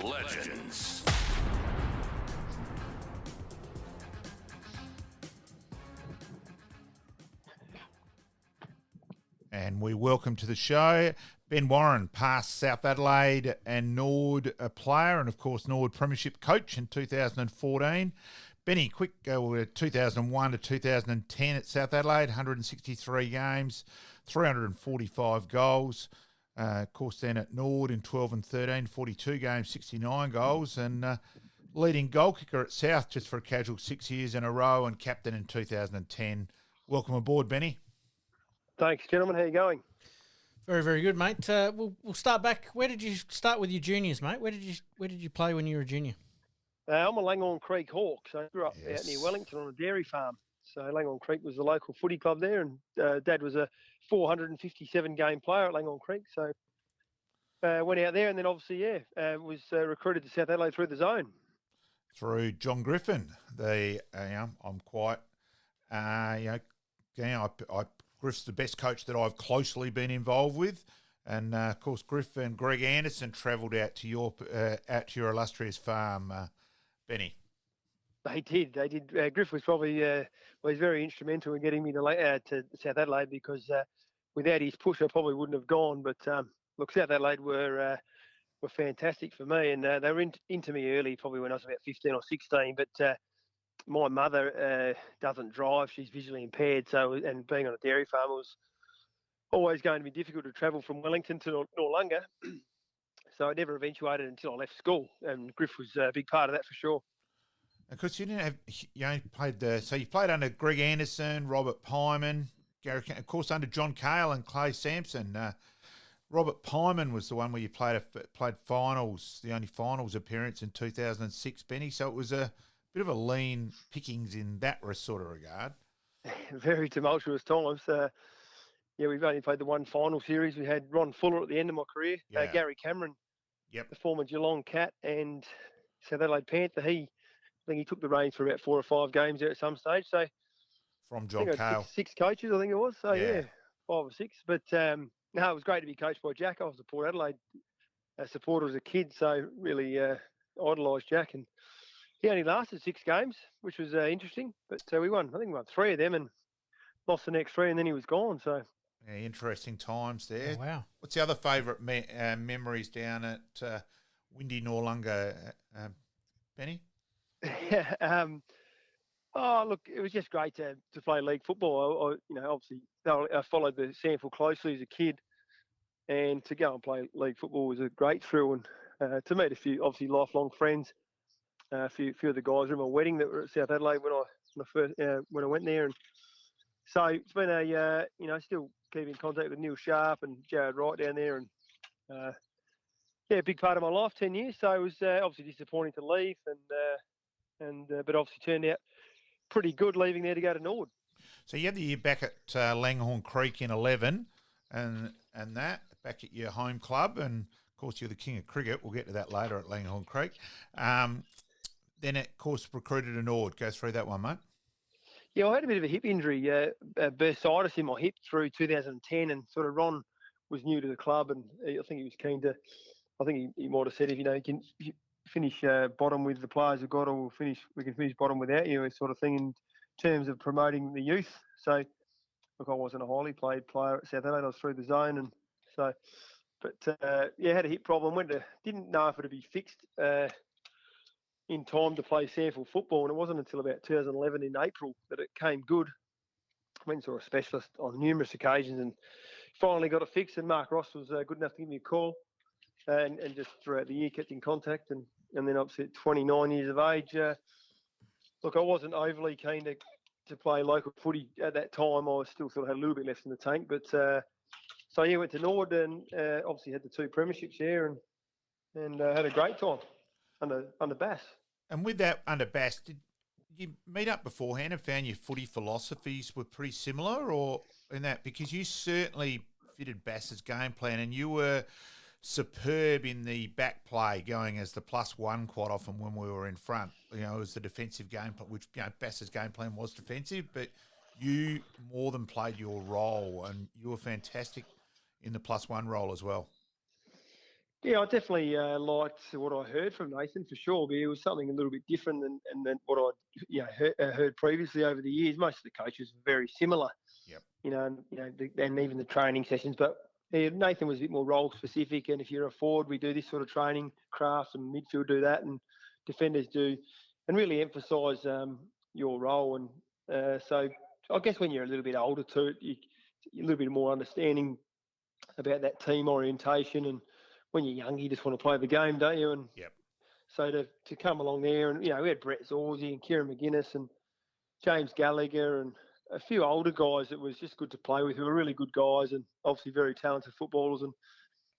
Legends. And we welcome to the show Ben Warren, past South Adelaide and Nord player, and of course Nord Premiership coach in 2014. Benny, quick 2001 to 2010 at South Adelaide, 163 games, 345 goals. Of course, then at Nord in 12 and 13, 42 games, 69 goals, and leading goal kicker at South just for a casual 6 years in a row, and captain in 2010. Welcome aboard, Benny. Thanks, gentlemen. How you going? Very, very good, mate. We'll start back. Where did you start with your juniors, mate? Where did you play when you were a junior? I'm a Langhorne Creek Hawk, so I grew up out near Wellington on a dairy farm. So Langhorne Creek was the local footy club there, and Dad was a 457 game player at Langhorne Creek. So went out there, and then obviously, was recruited to South Adelaide through the zone. Through John Griffin, I'm quite, Griff's the best coach that I've closely been involved with, and of course Griff and Greg Anderson travelled out to your illustrious farm, Benny. They did. Griff was probably was very instrumental in getting me to South Adelaide because without his push, I probably wouldn't have gone. But look, South Adelaide were fantastic for me, and they were into me early, probably when I was about 15 or 16. But my mother doesn't drive; she's visually impaired, and being on a dairy farm was always going to be difficult to travel from Wellington to Noarlunga. So it never eventuated until I left school, and Griff was a big part of that for sure. Because you didn't have, you played under Greg Anderson, Robert Pyman, Gary, of course under John Cale and Clay Sampson. Robert Pyman was the one where you played finals, the only finals appearance in 2006, Benny. So it was a bit of a lean pickings in that sort of regard. Very tumultuous times. We've only played the one final series. We had Ron Fuller at the end of my career, Gary Cameron, the former Geelong Cat and South Adelaide Panther. I think he took the reins for about 4 or 5 games there at some stage. So from John Cale, six coaches, I think it was. So 5 or 6. But no, it was great to be coached by Jack. I was a Port Adelaide supporter as a kid, so really idolised Jack. And he only lasted 6 games, which was interesting. But we won. I think we won 3 of them and lost the next 3, and then he was gone. So interesting times there. Oh, wow. What's the other favourite memories down at windy Noarlunga, Benny? Look, it was just great to play league football. Obviously, I followed the SANFL closely as a kid, and to go and play league football was a great thrill. And to meet a few, obviously, lifelong friends. A few of the guys were at my wedding that were at South Adelaide when I went there, and so it's been still keep in contact with Neil Sharp and Jared Wright down there, and a big part of my life, 10 years. So it was obviously disappointing to leave, but obviously turned out pretty good leaving there to go to Nord. So you had the year back at Langhorne Creek in 11, and that back at your home club, and of course you're the king of cricket. We'll get to that later at Langhorne Creek. Then of course recruited to Nord. Go through that one, mate. Yeah, I had a bit of a hip injury, bursitis in my hip through 2010, and sort of Ron was new to the club, and I think he was keen to. I think he might have said, if you can finish bottom with the players we've got, or we can finish bottom without you, sort of thing, in terms of promoting the youth. So, look, I wasn't a highly played player at South Adelaide. I was through the zone, and so, but had a hip problem. Didn't know if it would be fixed in time to play SANFL football, and it wasn't until about 2011 in April that it came good. Went and saw a specialist on numerous occasions, and finally got it fixed. And Mark Ross was good enough to give me a call, and just throughout the year kept in contact. And then obviously at 29 years of age, look, I wasn't overly keen to play local footy at that time. I was still sort of had a little bit left in the tank, but went to Nord, and obviously had the 2 premierships there, and had a great time under Bass. And with that under Bass, did you meet up beforehand and found your footy philosophies were pretty similar, or in that, because you certainly fitted Bass's game plan, and you were superb in the back play, going as the +1 quite often when we were in front. It was the defensive game, which Bass's game plan was defensive, but you more than played your role, and you were fantastic in the +1 role as well. Yeah, I definitely liked what I heard from Nathan for sure. But it was something a little bit different than what I'd heard previously over the years. Most of the coaches were very similar, Yep. and even the training sessions. But Nathan was a bit more role specific. And if you're a forward, we do this sort of training, craft, and midfield do that, and defenders do, and really emphasise your role. And so I guess when you're a little bit older too, you're a little bit more understanding about that team orientation. And when you're young, you just want to play the game, don't you? And Yep. so to come along there, and we had Brett Zorsey and Kieran McGuinness and James Gallagher and a few older guys that was just good to play with, who were really good guys and obviously very talented footballers, and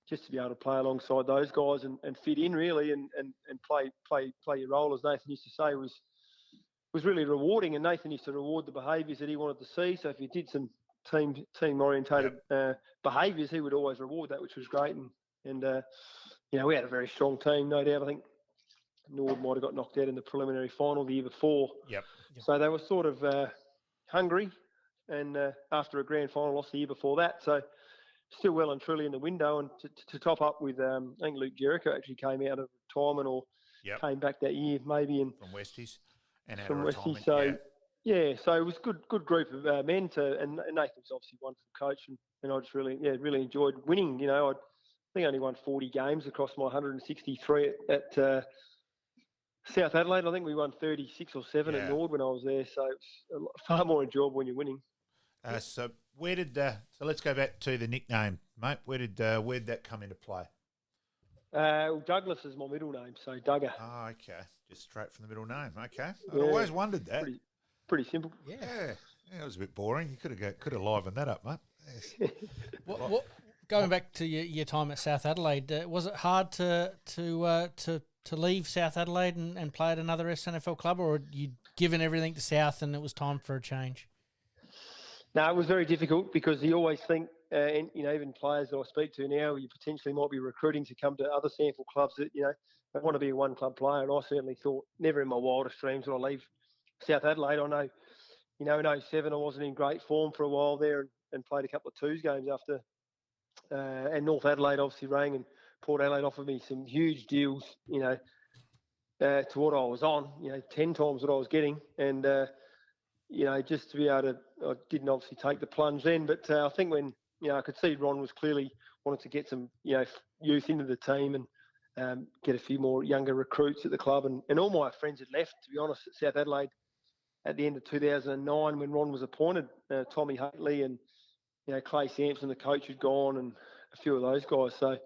just to be able to play alongside those guys and fit in really and play your role, as Nathan used to say, was really rewarding. And Nathan used to reward the behaviours that he wanted to see. So if you did some team orientated behaviours, he would always reward that, which was great. And we had a very strong team, no doubt. I think Nord might have got knocked out in the preliminary final the year before. Yep. So they were sort of hungry, and after a grand final loss the year before that, so still well and truly in the window. And to top up with, I think Luke Jericho actually came out of retirement or came back that year maybe, and from Westies and out from of retirement. Westies. So so it was good group of men and Nathan was obviously a wonderful coach, and I just really enjoyed winning. I think I only won 40 games across my 163 at South Adelaide. I think we won 36 or 7 at Nord when I was there. So it's far more enjoyable when you're winning. So where did so let's go back to the nickname, mate. Where'd that come into play? Douglas is my middle name, so Duggar. Oh, okay. Just straight from the middle name. Okay. I'd always wondered that. Pretty simple. Yeah, it was a bit boring. You could have livened that up, mate. Yes. What going back to your time at South Adelaide, was it hard to leave South Adelaide and play at another SNFL club, or had you given everything to South and it was time for a change? No, it was very difficult because you always think, and even players that I speak to now, you potentially might be recruiting to come to other SANFL clubs that they want to be a one club player. And I certainly thought, never in my wildest dreams would I leave South Adelaide. I know, in 07 I wasn't in great form for a while there and played a couple of twos games after. And North Adelaide obviously rang, and Port Adelaide offered me some huge deals, to what I was on, 10 times what I was getting. And, just to be able to, I didn't obviously take the plunge then, but I think when, I could see Ron was clearly wanted to get some, youth into the team and get a few more younger recruits at the club. And all my friends had left, to be honest, at South Adelaide at the end of 2009 when Ron was appointed. Tommy Haitley and, Clay Sampson, the coach, had gone, and a few of those guys. So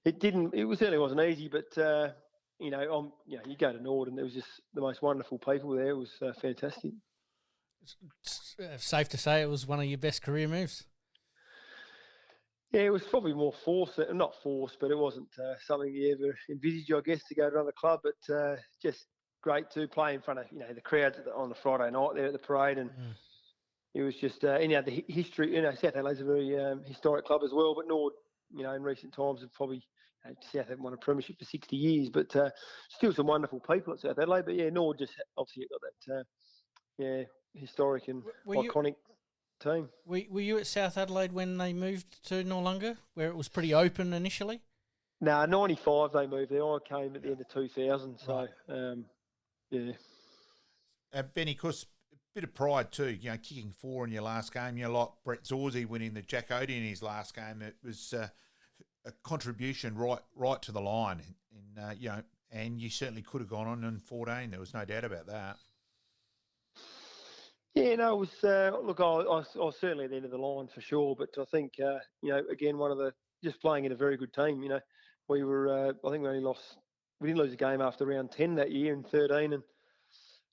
it certainly wasn't easy, but, you go to Nord and there was just the most wonderful people there. It was fantastic. It's safe to say it was one of your best career moves. Yeah, it was probably more forced, not forced, but it wasn't something you ever envisaged, I guess, to go to another club. But just great to play in front of the crowds on the Friday night there at the parade, and it was just the history. South Adelaide's a very historic club as well, but Nord, in recent times have probably South haven't won a premiership for 60 years, but still some wonderful people at South Adelaide. But yeah, Nord just obviously got that historic and iconic team. Were you at South Adelaide when they moved to Noarlunga, where it was pretty open initially? No, 95 they moved there. I came at the end of 2000, so Benny, of course, a bit of pride too, kicking 4 in your last game. Like Brett Zorsey winning the Jack Odie in his last game. It was a contribution right to the line, and you certainly could have gone on in 14. There was no doubt about that. Yeah, no, it was. Look, I was certainly at the end of the line for sure, but I think again, just playing in a very good team. We were. I think we didn't lose a game after round 10 that year in 13, and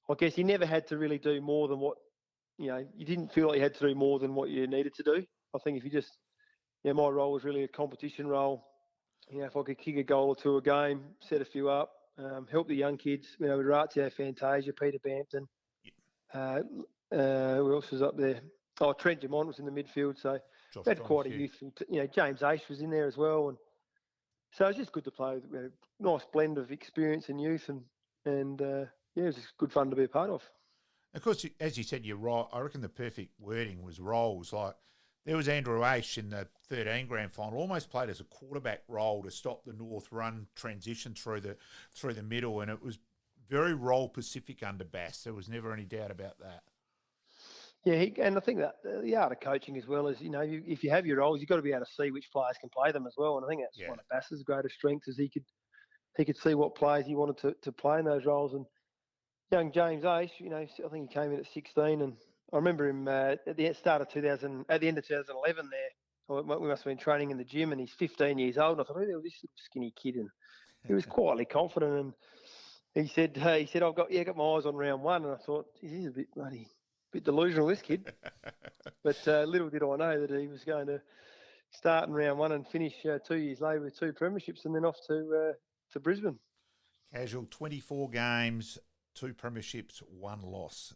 I guess you never had to really do more than what you didn't feel like you had to do more than what you needed to do. I think if you just, my role was really a competition role. If I could kick a goal or two a game, set a few up, help the young kids. With Ratio Fantasia, Peter Bampton. Who else was up there? Oh, Trent Dumont was in the midfield, so we had quite a youthful. James Ace was in there as well, and so it was just good to play. We had a nice blend of experience and youth, and it was just good fun to be a part of. Of course, as you said, you're right. I reckon the perfect wording was roles. Like There was Andrew Ashe in the 13 grand final, almost played as a quarterback role to stop the North run transition through the middle, and it was very role Pacific under Bass. There was never any doubt about that. Yeah, and I think that the art of coaching as well is, if you have your roles, you've got to be able to see which players can play them as well. And I think that's one of Bass's greatest strengths is he could see what players he wanted to play in those roles. And young James Ashe, I think he came in at 16, and I remember him at the end of 2011 there. We must have been training in the gym, and he's 15 years old. And I thought, oh, there was this little skinny kid, and he was quietly confident. And he said, I've got my eyes on round one, and I thought, he's a bit delusional, this kid. But little did I know that he was going to start in round one and finish 2 years later with 2 premierships, and then off to Brisbane. Casual, 24 games. 2 premierships, 1 loss.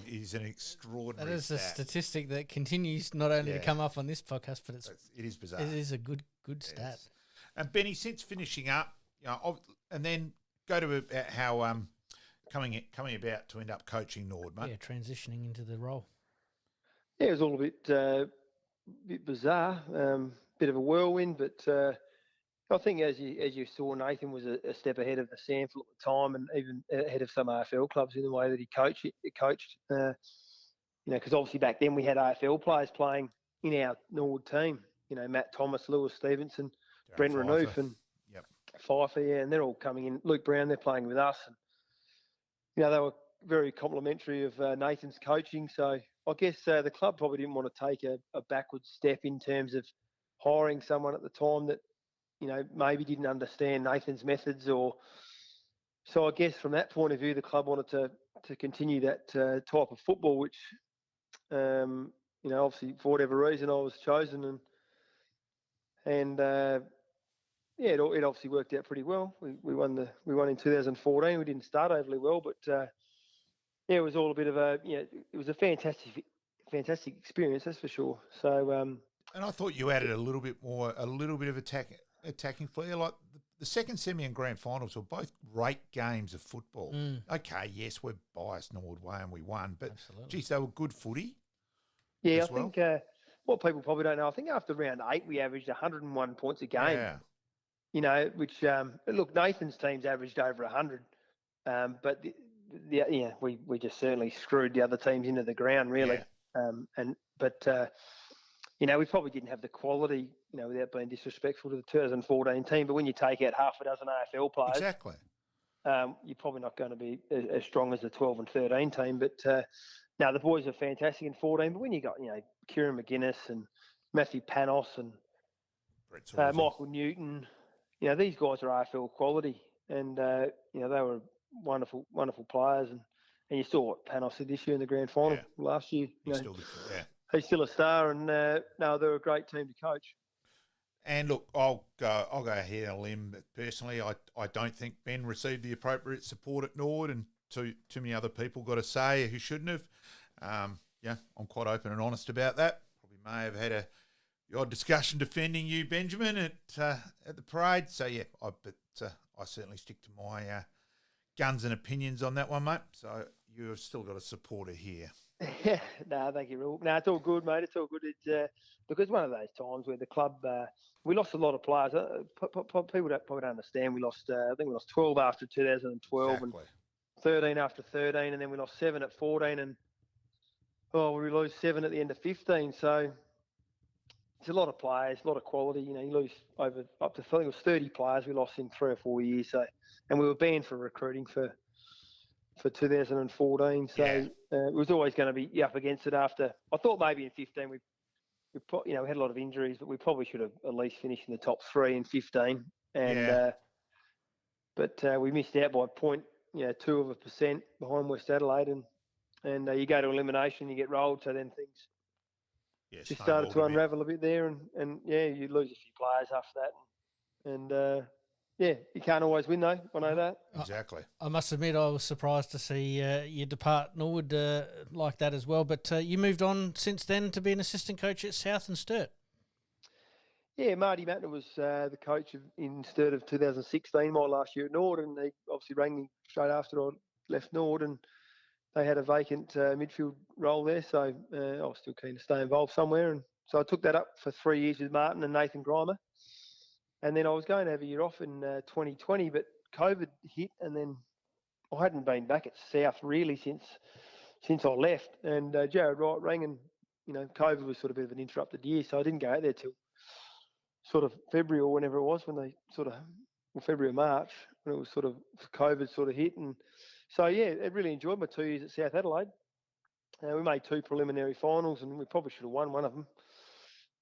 It's an extraordinary That is stat. a statistic that continues not only to come up on this podcast, but it is bizarre. It is a good stat. And Benny, since finishing up, and then go to how coming about to end up coaching Nord, mate. Yeah, transitioning into the role. Yeah, it was all a bit bizarre, bit of a whirlwind, but I think as you saw, Nathan was a step ahead of the sample at the time, and even ahead of some AFL clubs in the way that he coached. Because obviously back then we had AFL players playing in our Nord team. Matt Thomas, Lewis Stevenson, Brent Renouf, and Pfeiffer, and they're all coming in. Luke Brown, they're playing with us, and they were very complimentary of Nathan's coaching. So I guess the club probably didn't want to take a backward step in terms of hiring someone at the time that maybe didn't understand Nathan's methods, so I guess from that point of view, the club wanted to continue that type of football, which, obviously for whatever reason I was chosen, and it obviously worked out pretty well. We won in 2014. We didn't start overly well, but it was all a bit of it was a fantastic experience, that's for sure. So, and I thought you added a little bit of attacking flair. Like the second semi and grand finals were both great games of football. Okay, yes, we're biased Nord way and we won, but geez, they were good footy. Yeah, I think what people probably don't know, I think after round 8 we averaged 101 points a game. Yeah. Which look, Nathan's teams averaged over 100, but we just certainly screwed the other teams into the ground, really. We probably didn't have the quality, without being disrespectful to the 2014 team. But when you take out half a dozen AFL players, you're probably not going to be as strong as the 12 and 13 team. But no, the boys are fantastic in 14. But when you got, Kieran McGuinness and Matthew Panos and Michael Newton, these guys are AFL quality, and they were wonderful players. And you saw what Panos did this year in the grand final last year. He's still a star, and they're a great team to coach. And look, I'll go ahead on a limb. Personally, I don't think Ben received the appropriate support at Nord, and too many other people got to say who shouldn't have. I'm quite open and honest about that. Probably may have had the odd discussion defending you, Benjamin, at the parade. So I certainly stick to my guns and opinions on that one, mate. So you've still got a supporter here. Yeah, no, thank you, Rule. No, it's all good, mate. It's all good. It's because one of those times where the club we lost a lot of players. People probably don't understand. We lost. I think we lost 12 after 2012 and 13 after 13, and then we lost 7 at 14, and we lose 7 at the end of 15. So it's a lot of players, a lot of quality. You lose up to, I think it was 30 players we lost in 3 or 4 years. So, and we were banned for recruiting for 2014, so it was always going to be up against it. After I thought maybe in 15 we had a lot of injuries, but we probably should have at least finished in the top 3 in 15. And but we missed out by 0.2% behind West Adelaide, and you go to elimination, you get rolled. So then things just started to unravel a bit there, and you lose a few players after that, and. You can't always win, though. I know that. Exactly. I must admit I was surprised to see you depart Norwood like that as well. But you moved on since then to be an assistant coach at South and Sturt. Yeah, Marty Mattner was the coach in Sturt of 2016, my last year at Nord, and he obviously rang me straight after I left Nord, and they had a vacant midfield role there, so I was still keen to stay involved somewhere, and So I took that up for 3 years with Martin and Nathan Grimer. And then I was going to have a year off in 2020, but COVID hit, and then I hadn't been back at South really since I left. And Jared Wright rang, and COVID was sort of a bit of an interrupted year, so I didn't go out there till sort of February or whenever it was when they February or March, when it was sort of COVID sort of hit. And so yeah, I really enjoyed my 2 years at South Adelaide. We made 2 preliminary finals, and we probably should have won one of them,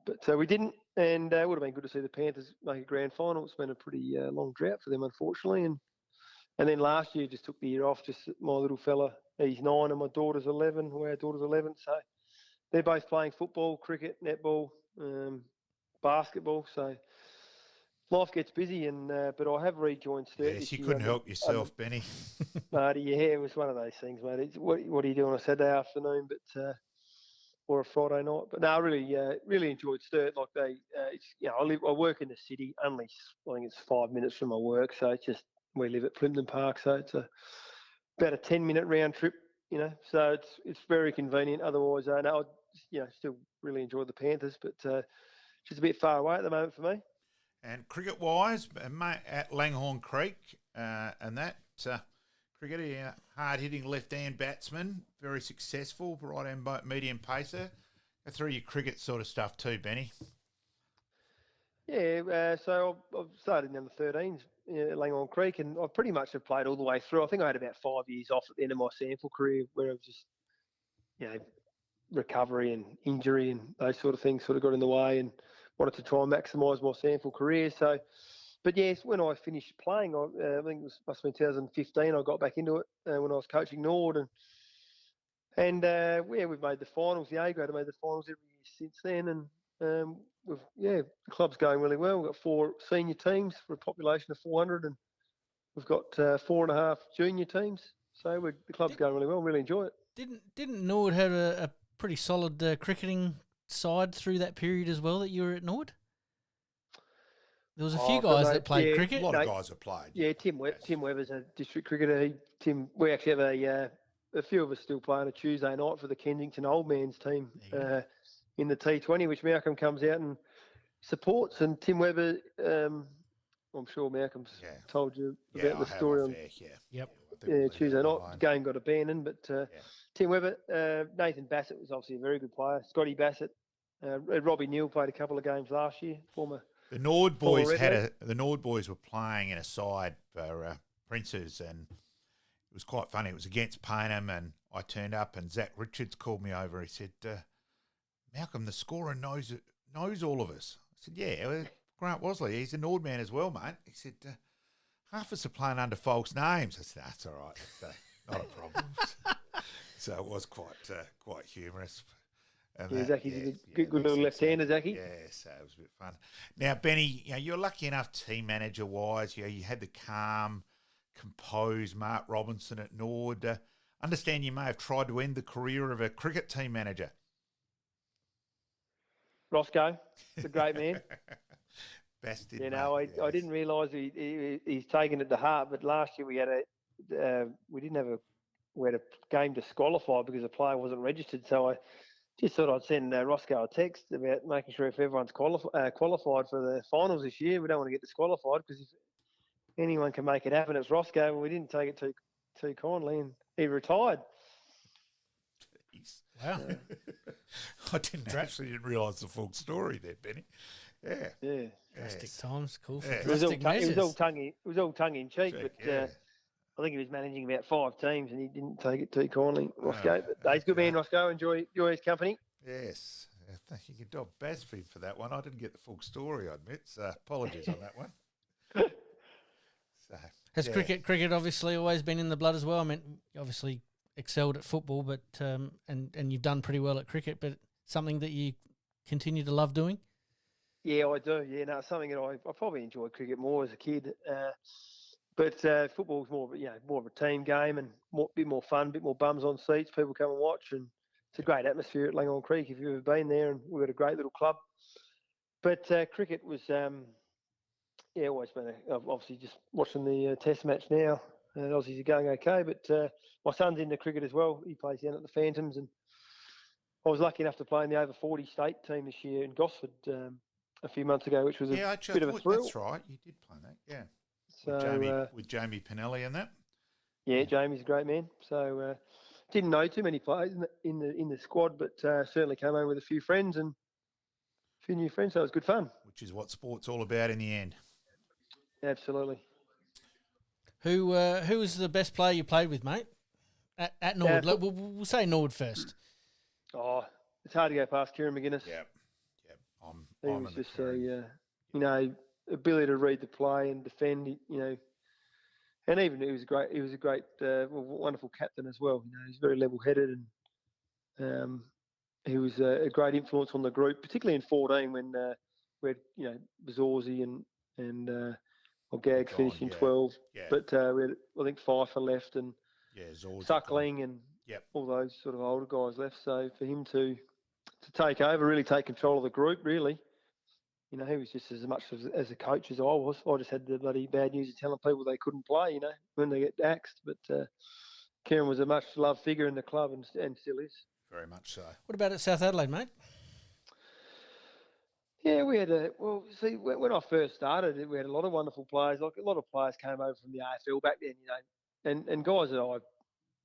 but we didn't. And it would have been good to see the Panthers make a grand final. It's been a pretty long drought for them, unfortunately. And then last year, just took the year off. Just my little fella, he's 9, and my daughter's 11. Well, our daughter's 11, so they're both playing football, cricket, netball, basketball. So life gets busy, and but I have rejoined Sturt. Yes, you couldn't help yourself, Benny. Marty, yeah, it was one of those things, mate. What are you doing on a Saturday afternoon, but or a Friday night? But no, I really enjoyed Sturt. Like I work in the city. I think it's 5 minutes from my work, so it's just we live at Plympton Park, so it's about a 10-minute round trip. So it's very convenient. Otherwise, no, I still really enjoy the Panthers, but just a bit far away at the moment for me. And cricket-wise, at Langhorne Creek, and that cricketer, hard-hitting left-hand batsman, very successful, right-hand medium pacer. Go through your cricket sort of stuff too, Benny. Yeah, so I've started in under 13s at Langhorne Creek, and I pretty much have played all the way through. I think I had about 5 years off at the end of my sample career, where I was just, recovery and injury and those sort of things sort of got in the way, and wanted to try and maximise my sample career. So, but yes, when I finished playing, I think it must have been 2015, I got back into it when I was coaching Nord, and we've made the finals. The A grade have made the finals every year since then, and the club's going really well. We've got 4 senior teams for a population of 400, and we've got 4.5 junior teams. So the club's going really well. Really enjoy it. Didn't Nord have a pretty solid cricketing side through that period as well that you were at Nord? There was a few guys that played cricket. A lot of guys have played. Yeah, Tim Webber's a district cricketer. We actually have a few of us still play on a Tuesday night for the Kensington Old Man's team in the T20, which Malcolm comes out and supports. And Tim Webber, I'm sure Malcolm's told you about the story on Tuesday night. The game got abandoned, but Tim Webber, Nathan Bassett was obviously a very good player. Scotty Bassett, Robbie Neal played a couple of games last year. The Nord boys the Nord boys were playing in a side for Princes, and it was quite funny. It was against Payneham, and I turned up, and Zach Richards called me over. He said, "Malcolm, the scorer knows all of us." I said, "Yeah, Grant Wasley, he's a Nord man as well, mate." He said, "Half of us are playing under false names." I said, "That's all right. Not a problem." So it was quite humorous. And Zacky's a good little left-hander, Zacky. Yeah, so it was a bit fun. Now, Benny, you're lucky enough team manager-wise. You had the calm, composed Mark Robinson at Nord. Understand you may have tried to end the career of a cricket team manager. Roscoe, the great man. Bastard, I didn't realise he's taken it to heart. But last year we had we had a game disqualified because a player wasn't registered. So I just thought I'd send Roscoe a text about making sure if everyone's qualified for the finals this year. We don't want to get disqualified, because if anyone can make it happen, it's Roscoe. And we didn't take it too kindly, and he retired. Jeez. Wow. I didn't realise the full story there, Benny. Yeah. Drastic times, cool. It was all tongue in cheek, but I think he was managing about 5 teams, and he didn't take it too kindly, Roscoe. But he's a good man, Roscoe. Enjoy his company. Yes. Thank you. Dob Basford for that one. I didn't get the full story, I admit. So apologies on that one. Has cricket obviously always been in the blood as well? I mean, you obviously excelled at football, but and you've done pretty well at cricket, but something that you continue to love doing? Yeah, I do. Yeah, no, something that I probably enjoyed cricket more as a kid. But football's more of a team game, and a bit more fun, a bit more bums on seats. People come and watch, and it's a great atmosphere at Langhorne Creek if you've ever been there, and we've got a great little club. But cricket was, always been. I've obviously just watching the Test match now. Aussies are going okay, but my son's into cricket as well. He plays down at the Phantoms, and I was lucky enough to play in the over 40 state team this year in Gosford a few months ago, which was a bit of a thrill. That's right, you did play that, yeah. So with Jamie Pinelli and that. Yeah, Jamie's a great man. So didn't know too many players in the squad, but certainly came home with a few friends and a few new friends. So it was good fun. Which is what sport's all about in the end. Absolutely. Who was the best player you played with, mate? At Nord. We'll say Nord first. Oh, it's hard to go past Kieran McGuinness. Yep. He was just ability to read the play and defend. And even he was great. He was a great, wonderful captain as well. He's very level-headed, and he was a great influence on the group, particularly in 14 when we had Bazorzi and Gags finished in 12. Yeah. But we had, I think, Pfeiffer left and Suckling and all those sort of older guys left. So for him to take over, really take control of the group, really. He was just as much as a coach as I was. I just had the bloody bad news of telling people they couldn't play, when they get axed. But Kieran was a much loved figure in the club and still is. Very much so. What about at South Adelaide, mate? Yeah, we had when I first started, we had a lot of wonderful players. Like a lot of players came over from the AFL back then, and guys that I,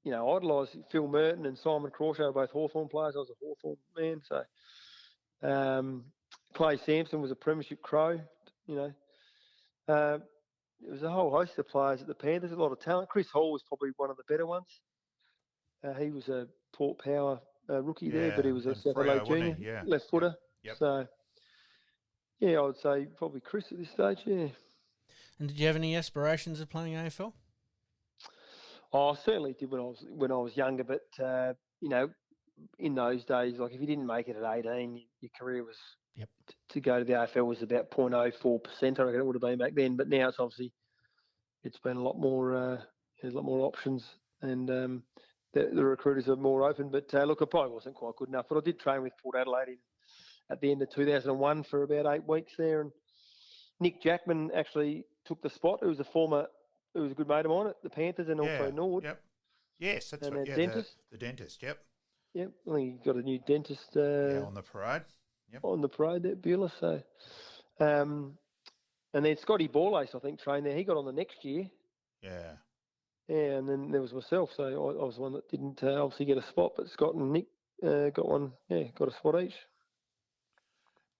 idolised, Phil Merton and Simon Crawshay were both Hawthorn players. I was a Hawthorn man, so. Clay Sampson was a premiership Crow, There was a whole host of players at the Panthers, a lot of talent. Chris Hall was probably one of the better ones. He was a Port Power rookie there, but he was a South Adelaide junior, left footer. Yep. So, I would say probably Chris at this stage, yeah. And did you have any aspirations of playing AFL? Oh, I certainly did when I was younger, but, in those days, like if you didn't make it at 18, your career was... Yep. To go to the AFL was about 0.04%. I reckon it would have been back then, but now it's been a lot more. There's a lot more options, and the recruiters are more open. But look, I probably wasn't quite good enough. But I did train with Port Adelaide at the end of 2001 for about 8 weeks there, and Nick Jackman actually took the spot. It was a good mate of mine at the Panthers and also Nord. Yep. Yes, that's and right. Yeah, dentist. The dentist. Yep. Yep. I think he got a new dentist. On the parade. Yep. On the parade at Beulah. So, and then Scotty Borlace, I think, trained there. He got on the next year. Yeah. Yeah, and then there was myself. So I was one that didn't obviously get a spot, but Scott and Nick got one. Yeah, got a spot each.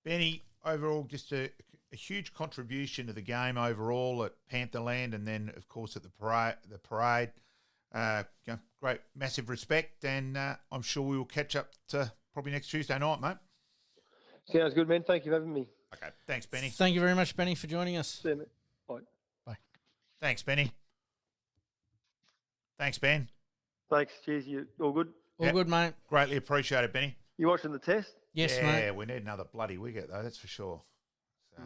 Benny, overall, just a huge contribution to the game overall at Pantherland, and then of course at the parade. Great, massive respect, and I'm sure we will catch up to probably next Tuesday night, mate. Sounds good, man. Thank you for having me. Okay. Thanks, Benny. Thank you very much, Benny, for joining us. See you, mate. Bye. Bye. Thanks, Benny. Thanks, Ben. Thanks. Cheers. You all good? All good, mate. Greatly appreciated, Benny. You watching the test? Yes, mate. mate. Yeah, we need another bloody wicket, though, that's for sure. So,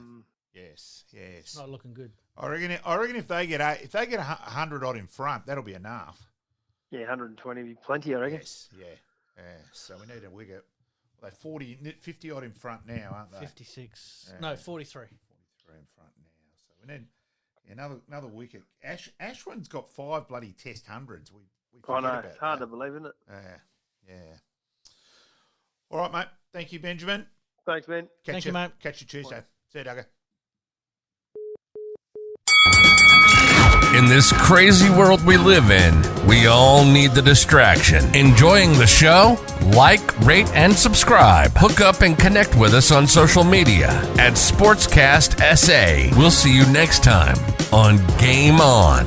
Yes. It's not looking good. I reckon if they get 100 odd in front, that'll be enough. Yeah, 120 would be plenty, I reckon. Yes, yeah. So we need a wicket. They're 50 odd in front now, aren't they? 56. No, 43. 43 in front now. So we need another wicket. Ashwin's got 5 bloody test hundreds. We forget about it's hard that. to believe, isn't it? Yeah. All right, mate. Thank you, Benjamin. Thanks, man. Catch you, mate. Catch you Tuesday. See you, Duggar. In this crazy world we live in, we all need the distraction. Enjoying the show? Like, rate, and subscribe. Hook up and connect with us on social media at Sportscast SA. We'll see you next time on Game On.